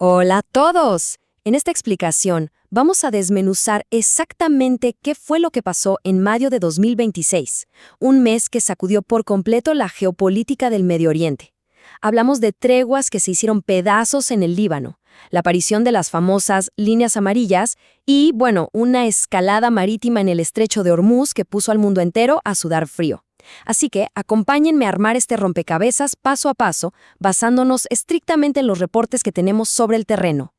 Hola a todos. En esta explicación vamos a desmenuzar exactamente qué fue lo que pasó en mayo de 2026, un mes que sacudió por completo la geopolítica del Medio Oriente. Hablamos de treguas que se hicieron pedazos en el Líbano, la aparición de las famosas líneas amarillas y, bueno, una escalada marítima en el estrecho de Hormuz que puso al mundo entero a sudar frío. Así que acompáñenme a armar este rompecabezas paso a paso, basándonos estrictamente en los reportes que tenemos sobre el terreno.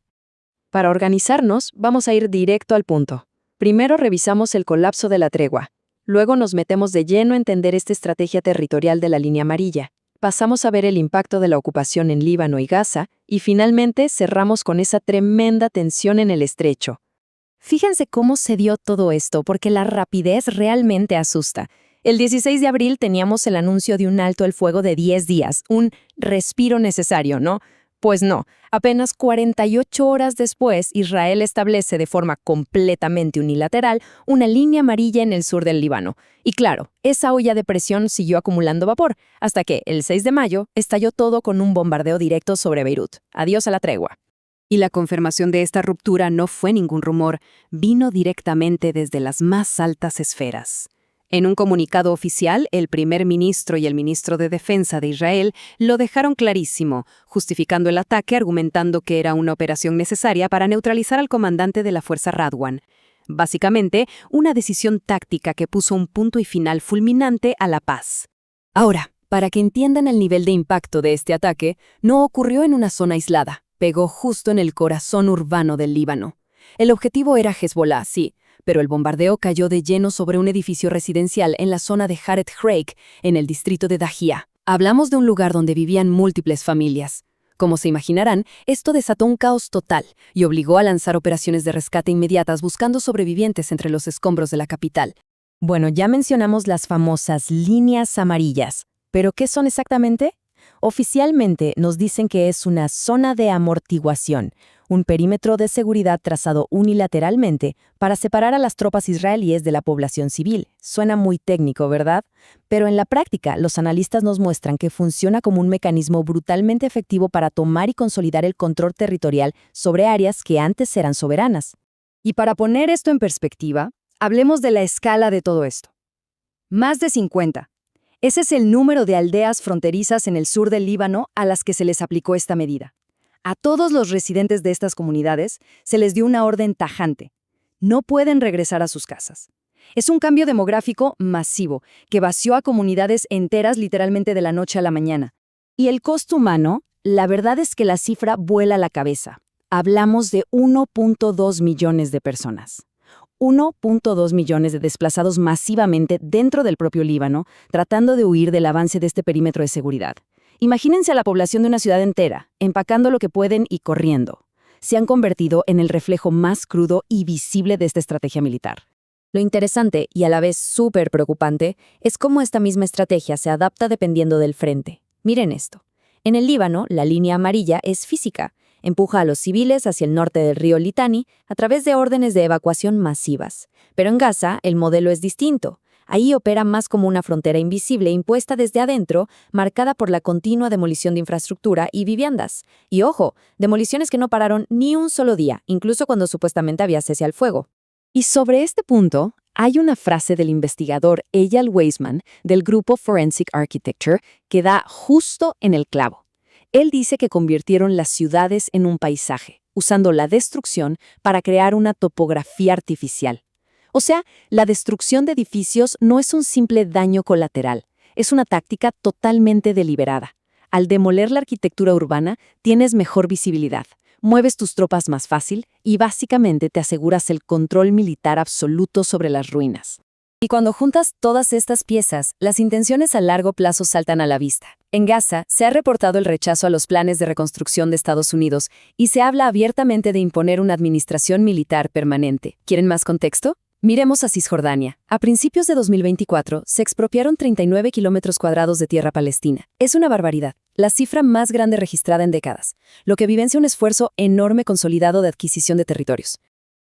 Para organizarnos, vamos a ir directo al punto. Primero revisamos el colapso de la tregua. Luego nos metemos de lleno a entender esta estrategia territorial de la línea amarilla. Pasamos a ver el impacto de la ocupación en Líbano y Gaza, y finalmente cerramos con esa tremenda tensión en el estrecho. Fíjense cómo se dio todo esto, porque la rapidez realmente asusta. El 16 de abril teníamos el anuncio de un alto el fuego de 10 días, un respiro necesario, ¿no? Pues no, apenas 48 horas después, Israel establece de forma completamente unilateral una línea amarilla en el sur del Líbano. Y claro, esa olla de presión siguió acumulando vapor, hasta que, el 6 de mayo, estalló todo con un bombardeo directo sobre Beirut. Adiós a la tregua. Y la confirmación de esta ruptura no fue ningún rumor, vino directamente desde las más altas esferas. En un comunicado oficial, el primer ministro y el ministro de Defensa de Israel lo dejaron clarísimo, justificando el ataque argumentando que era una operación necesaria para neutralizar al comandante de la fuerza Radwan. Básicamente, una decisión táctica que puso un punto y final fulminante a la paz. Ahora, para que entiendan el nivel de impacto de este ataque, no ocurrió en una zona aislada, pegó justo en el corazón urbano del Líbano. El objetivo era Hezbollah, sí, pero el bombardeo cayó de lleno sobre un edificio residencial en la zona de Haret Hreik, en el distrito de Dahia. Hablamos de un lugar donde vivían múltiples familias. Como se imaginarán, esto desató un caos total y obligó a lanzar operaciones de rescate inmediatas buscando sobrevivientes entre los escombros de la capital. Bueno, ya mencionamos las famosas líneas amarillas, ¿pero qué son exactamente? Oficialmente nos dicen que es una zona de amortiguación, un perímetro de seguridad trazado unilateralmente para separar a las tropas israelíes de la población civil. Suena muy técnico, ¿verdad? Pero en la práctica, los analistas nos muestran que funciona como un mecanismo brutalmente efectivo para tomar y consolidar el control territorial sobre áreas que antes eran soberanas. Y para poner esto en perspectiva, hablemos de la escala de todo esto. Más de 50. Ese es el número de aldeas fronterizas en el sur del Líbano a las que se les aplicó esta medida. A todos los residentes de estas comunidades se les dio una orden tajante. No pueden regresar a sus casas. Es un cambio demográfico masivo que vació a comunidades enteras literalmente de la noche a la mañana. Y el costo humano, la verdad es que la cifra vuela a la cabeza. Hablamos de 1.2 millones de personas. 1.2 millones de desplazados masivamente dentro del propio Líbano, tratando de huir del avance de este perímetro de seguridad. Imagínense a la población de una ciudad entera, empacando lo que pueden y corriendo. Se han convertido en el reflejo más crudo y visible de esta estrategia militar. Lo interesante, y a la vez súper preocupante, es cómo esta misma estrategia se adapta dependiendo del frente. Miren esto. En el Líbano, la línea amarilla es física. Empuja a los civiles hacia el norte del río Litani a través de órdenes de evacuación masivas. Pero en Gaza, el modelo es distinto. Ahí opera más como una frontera invisible impuesta desde adentro, marcada por la continua demolición de infraestructura y viviendas. Y ojo, demoliciones que no pararon ni un solo día, incluso cuando supuestamente había cese al fuego. Y sobre este punto, hay una frase del investigador Eyal Weizman del grupo Forensic Architecture que da justo en el clavo. Él dice que convirtieron las ciudades en un paisaje, usando la destrucción para crear una topografía artificial. O sea, la destrucción de edificios no es un simple daño colateral, es una táctica totalmente deliberada. Al demoler la arquitectura urbana, tienes mejor visibilidad, mueves tus tropas más fácil y básicamente te aseguras el control militar absoluto sobre las ruinas. Y cuando juntas todas estas piezas, las intenciones a largo plazo saltan a la vista. En Gaza se ha reportado el rechazo a los planes de reconstrucción de Estados Unidos y se habla abiertamente de imponer una administración militar permanente. ¿Quieren más contexto? Miremos a Cisjordania. A principios de 2024 se expropiaron 39 kilómetros cuadrados de tierra palestina. Es una barbaridad, la cifra más grande registrada en décadas, lo que evidencia un esfuerzo enorme consolidado de adquisición de territorios.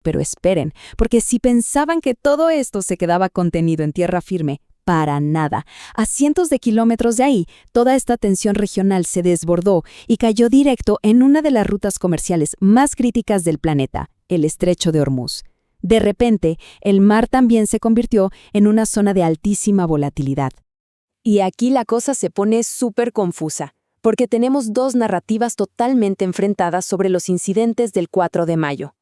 Pero esperen, porque si pensaban que todo esto se quedaba contenido en tierra firme, Para nada. A cientos de kilómetros de ahí, toda esta tensión regional se desbordó y cayó directo en una de las rutas comerciales más críticas del planeta, el Estrecho de Hormuz. De repente, el mar también se convirtió en una zona de altísima volatilidad. Y aquí la cosa se pone súper confusa, porque tenemos dos narrativas totalmente enfrentadas sobre los incidentes del 4 de mayo.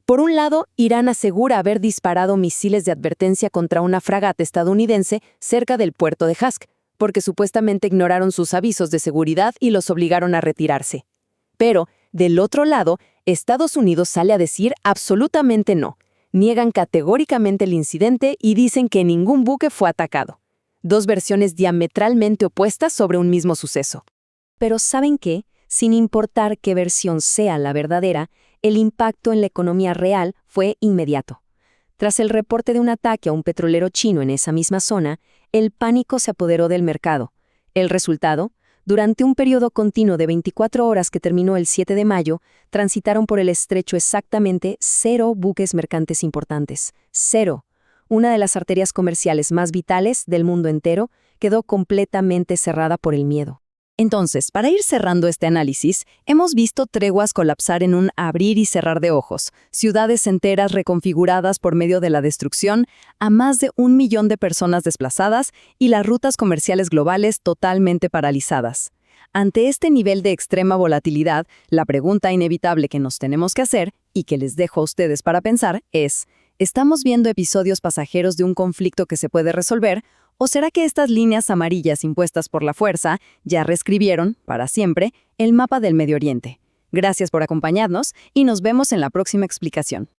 Por un lado, Irán asegura haber disparado misiles de advertencia contra una fragata estadounidense cerca del puerto de Hask, porque supuestamente ignoraron sus avisos de seguridad y los obligaron a retirarse. Pero, del otro lado, Estados Unidos sale a decir absolutamente no. Niegan categóricamente el incidente y dicen que ningún buque fue atacado. Dos versiones diametralmente opuestas sobre un mismo suceso. Pero ¿saben qué? Sin importar qué versión sea la verdadera, el impacto en la economía real fue inmediato. Tras el reporte de un ataque a un petrolero chino en esa misma zona, el pánico se apoderó del mercado. El resultado, durante un periodo continuo de 24 horas que terminó el 7 de mayo, transitaron por el estrecho exactamente 0 buques mercantes importantes. 0. Una de las arterias comerciales más vitales del mundo entero quedó completamente cerrada por el miedo. Entonces, para ir cerrando este análisis, hemos visto treguas colapsar en un abrir y cerrar de ojos, ciudades enteras reconfiguradas por medio de la destrucción, a más de 1 millón de personas desplazadas y las rutas comerciales globales totalmente paralizadas. Ante este nivel de extrema volatilidad, la pregunta inevitable que nos tenemos que hacer, y que les dejo a ustedes para pensar, es: ¿estamos viendo episodios pasajeros de un conflicto que se puede resolver? ¿O será que estas líneas amarillas impuestas por la fuerza ya reescribieron, para siempre, el mapa del Medio Oriente? Gracias por acompañarnos y nos vemos en la próxima explicación.